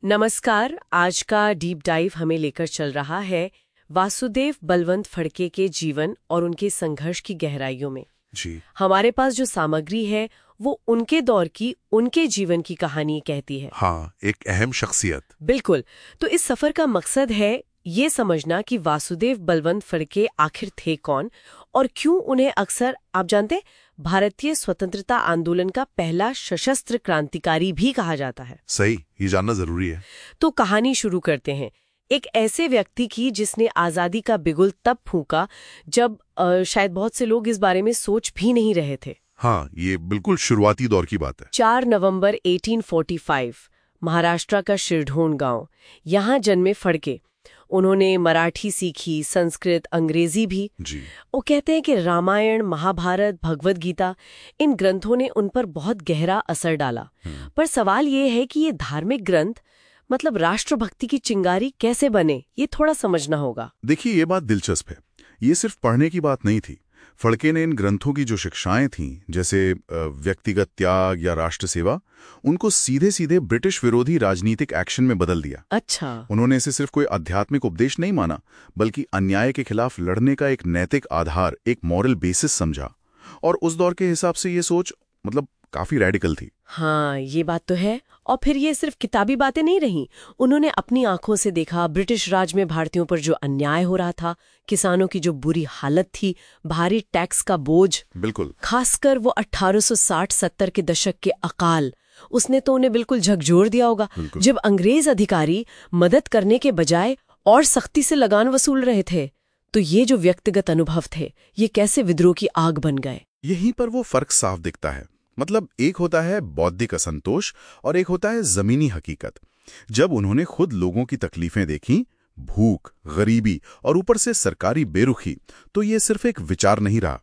नमस्कार। आज का डीप डाइव हमें लेकर चल रहा है वासुदेव बलवंत फड़के के जीवन और उनके संघर्ष की गहराइयों में। जी हमारे पास जो सामग्री है वो उनके दौर की, उनके जीवन की कहानी कहती है। हाँ, एक अहम शख्सियत। बिल्कुल। तो इस सफर का मकसद है ये समझना कि वासुदेव बलवंत फड़के आखिर थे कौन और क्यों उन्हें अक्सर, आप जानते, भारतीय स्वतंत्रता आंदोलन का पहला सशस्त्र क्रांतिकारी भी कहा जाता है। सही, ये जानना जरूरी है। तो कहानी शुरू करते हैं एक ऐसे व्यक्ति की जिसने आजादी का बिगुल तब फूंका जब शायद बहुत से लोग इस बारे में सोच भी नहीं रहे थे। हाँ, ये बिल्कुल शुरुआती दौर की बात है। 4 नवंबर 1845 महाराष्ट्र का शिरढोण गांव, यहाँ जन्मे फड़के। उन्होंने मराठी सीखी, संस्कृत, अंग्रेजी भी। जी वो कहते हैं कि रामायण, महाभारत, भगवद गीता, इन ग्रंथों ने उन पर बहुत गहरा असर डाला। पर सवाल ये है कि ये धार्मिक ग्रंथ, मतलब राष्ट्रभक्ति की चिंगारी कैसे बने, ये थोड़ा समझना होगा। देखिए, ये बात दिलचस्प है। ये सिर्फ पढ़ने की बात नहीं थी। फड़के ने इन ग्रंथों की जो शिक्षाएं थीं, जैसे व्यक्तिगत त्याग या राष्ट्र सेवा, उनको सीधे सीधे ब्रिटिश विरोधी राजनीतिक एक्शन में बदल दिया। अच्छा। उन्होंने इसे सिर्फ कोई आध्यात्मिक उपदेश नहीं माना, बल्कि अन्याय के खिलाफ लड़ने का एक नैतिक आधार, एक मॉरल बेसिस समझा। और उस दौर के हिसाब से ये सोच मतलब काफी रेडिकल थी। हाँ, ये बात तो है। और फिर ये सिर्फ किताबी बातें नहीं रहीं। उन्होंने अपनी आंखों से देखा ब्रिटिश राज में भारतीयों पर जो अन्याय हो रहा था, किसानों की जो बुरी हालत थी, भारी टैक्स का बोझ। बिल्कुल। खासकर वो 1860-70 के दशक के अकाल, उसने तो उन्हें बिल्कुल झकझोर दिया होगा, जब अंग्रेज अधिकारी मदद करने के बजाय और सख्ती से लगान वसूल रहे थे। तो ये जो व्यक्तिगत अनुभव थे, ये कैसे विद्रोह की आग बन गए। यहीं पर वो फर्क साफ दिखता है। मतलब एक होता है बौद्धिक असंतोष और एक होता है जमीनी हकीकत। जब उन्होंने खुद लोगों की तकलीफें देखी, भूख, गरीबी और ऊपर से सरकारी बेरुखी, तो ये सिर्फ एक विचार नहीं रहा,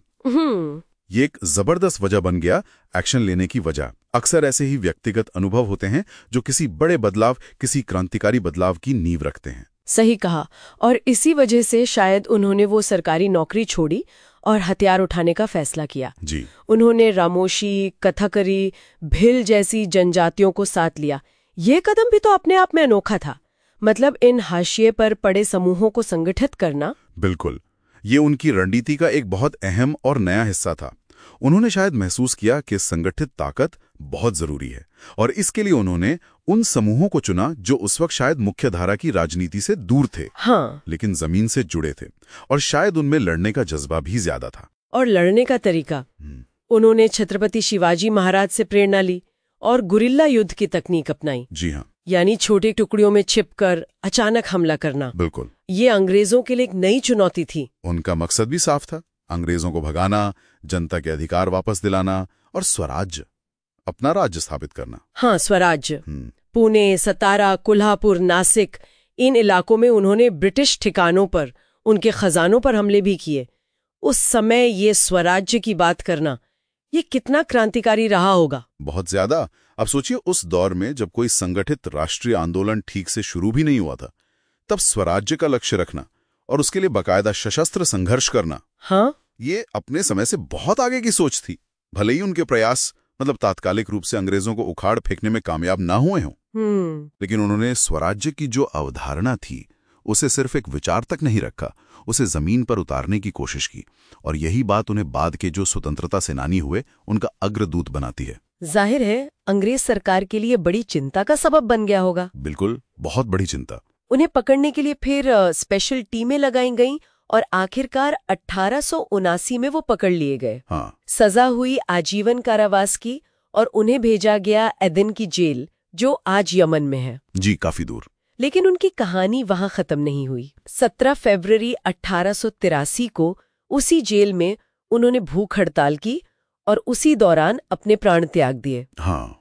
ये एक जबरदस्त वजह बन गया, एक्शन लेने की वजह। अक्सर ऐसे ही व्यक्तिगत अनुभव होते हैं जो किसी बड़े बदलाव, किसी क्रांतिकारी बदलाव की नींव रखते हैं। सही कहा। और इसी वजह से शायद उन्होंने वो सरकारी नौकरी छोड़ी और हथियार उठाने का फैसला किया। जी। उन्होंने रामोशी, कथकरी, भिल जैसी जनजातियों को साथ लिया। ये कदम भी तो अपने आप में अनोखा था। मतलब इन हाशिए पर पड़े समूहों को संगठित करना। बिल्कुल, ये उनकी रणनीति का एक बहुत अहम और नया हिस्सा था। उन्होंने शायद महसूस किया कि संगठित ताकत बहुत जरूरी है, और इसके लिए उन्होंने उन समूहों को चुना जो उस वक्त शायद मुख्यधारा की राजनीति से दूर थे, हाँ, लेकिन जमीन से जुड़े थे, और शायद उनमें लड़ने का जज्बा भी ज्यादा था। और लड़ने का तरीका, उन्होंने छत्रपति शिवाजी महाराज से प्रेरणा ली और गुरिल्ला युद्ध की तकनीक अपनाई। जी हाँ, यानी छोटे टुकड़ियों में छिपकर अचानक हमला करना। बिल्कुल। ये अंग्रेजों के लिए एक नई चुनौती थी। उनका मकसद भी साफ था, अंग्रेजों को भगाना, जनता के अधिकार वापस दिलाना और स्वराज्य, अपना राज्य स्थापित करना। हाँ, स्वराज्य। पुणे, सतारा, कोल्हापुर, नासिक, इन इलाकों में उन्होंने ब्रिटिश ठिकानों पर, उनके खजानों पर हमले भी किए। उस समय ये स्वराज्य की बात करना, ये कितना क्रांतिकारी रहा होगा। बहुत ज्यादा। अब सोचिए, उस दौर में जब कोई संगठित राष्ट्रीय आंदोलन ठीक से शुरू भी नहीं हुआ था, तब स्वराज्य का लक्ष्य रखना और उसके लिए बाकायदा सशस्त्र संघर्ष करना, हाँ, ये अपने समय से बहुत आगे की सोच थी। भले ही उनके प्रयास मतलब तात्कालिक रूप से अंग्रेजों को उखाड़ फेंकने में कामयाब ना हुए हों, लेकिन उन्होंने स्वराज्य की जो अवधारणा थी उसे सिर्फ एक विचार तक नहीं रखा, उसे जमीन पर उतारने की कोशिश की। और यही बात उन्हें बाद के जो स्वतंत्रता सेनानी हुए उनका अग्रदूत बनाती है। जाहिर है अंग्रेज सरकार के लिए बड़ी चिंता का सबब बन गया होगा। बिल्कुल, बहुत बड़ी चिंता। उन्हें पकड़ने के लिए फिर स्पेशल टीमें लगाई गईं और आखिरकार 1879 में वो पकड़ लिए गए। हाँ। सजा हुई आजीवन कारावास की और उन्हें भेजा गया एदन की जेल, जो आज यमन में है। जी, काफी दूर। लेकिन उनकी कहानी वहां खत्म नहीं हुई। 17 फरवरी 1883 को उसी जेल में उन्होंने भूख हड़ताल की और उसी दौरान अपने प्राण त्याग दिए। हाँ,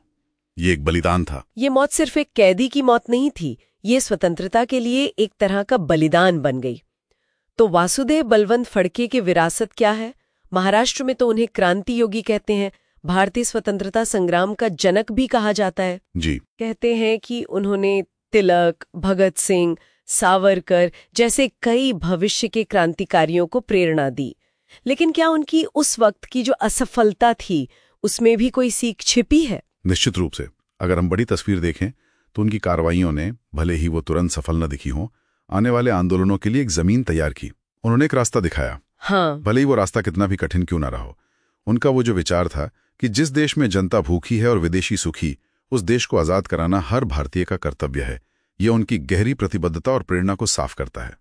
ये एक बलिदान था। ये मौत सिर्फ एक कैदी की मौत नहीं थी, ये स्वतंत्रता के लिए एक तरह का बलिदान बन गई। तो वासुदेव बलवंत फड़के की विरासत क्या है? महाराष्ट्र में तो उन्हें क्रांति योगी कहते हैं, भारतीय स्वतंत्रता संग्राम का जनक भी कहा जाता है। जी। कहते हैं कि उन्होंने तिलक, भगत सिंह, सावरकर जैसे कई भविष्य के क्रांतिकारियों को प्रेरणा दी। लेकिन क्या उनकी उस वक्त की जो असफलता थी उसमें भी कोई सीख छिपी है? निश्चित रूप से। अगर हम बड़ी तस्वीर देखें तो उनकी कार्रवाइयों ने, भले ही वो तुरंत सफल न दिखी हों, आने वाले आंदोलनों के लिए एक जमीन तैयार की। उन्होंने एक रास्ता दिखाया, हाँ। भले ही वो रास्ता कितना भी कठिन क्यों ना रहा हो। उनका वो जो विचार था कि जिस देश में जनता भूखी है और विदेशी सुखी, उस देश को आजाद कराना हर भारतीय का कर्तव्य है। ये उनकी गहरी प्रतिबद्धता और प्रेरणा को साफ करता है।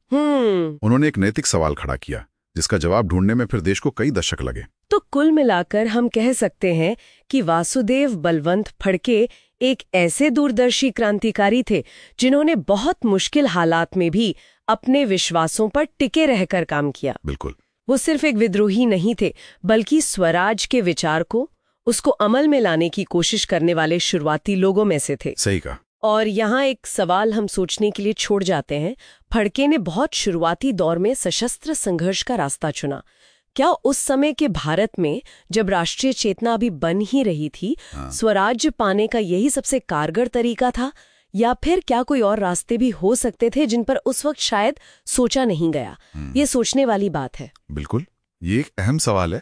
उन्होंने एक नैतिक सवाल खड़ा किया, जिसका जवाब ढूंढने में फिर देश को कई दशक लगे। तो कुल मिलाकर हम कह सकते हैं कि वासुदेव बलवंत फड़के एक ऐसे दूरदर्शी क्रांतिकारी थे जिन्होंने बहुत मुश्किल हालात में भी अपने विश्वासों पर टिके रहकर काम किया। बिल्कुल। वो सिर्फ एक विद्रोही नहीं थे, बल्कि स्वराज के विचार को, उसको अमल में लाने की कोशिश करने वाले शुरुआती लोगों में से थे। सही कहा। और यहाँ एक सवाल हम सोचने के लिए छोड़ जाते हैं। फड़के ने बहुत शुरुआती दौर में सशस्त्र संघर्ष का रास्ता चुना। क्या उस समय के भारत में, जब राष्ट्रीय चेतना अभी बन ही रही थी, स्वराज्य पाने का यही सबसे कारगर तरीका था, या फिर क्या कोई और रास्ते भी हो सकते थे जिन पर उस वक्त शायद सोचा नहीं गया? ये सोचने वाली बात है। बिल्कुल, ये एक अहम सवाल है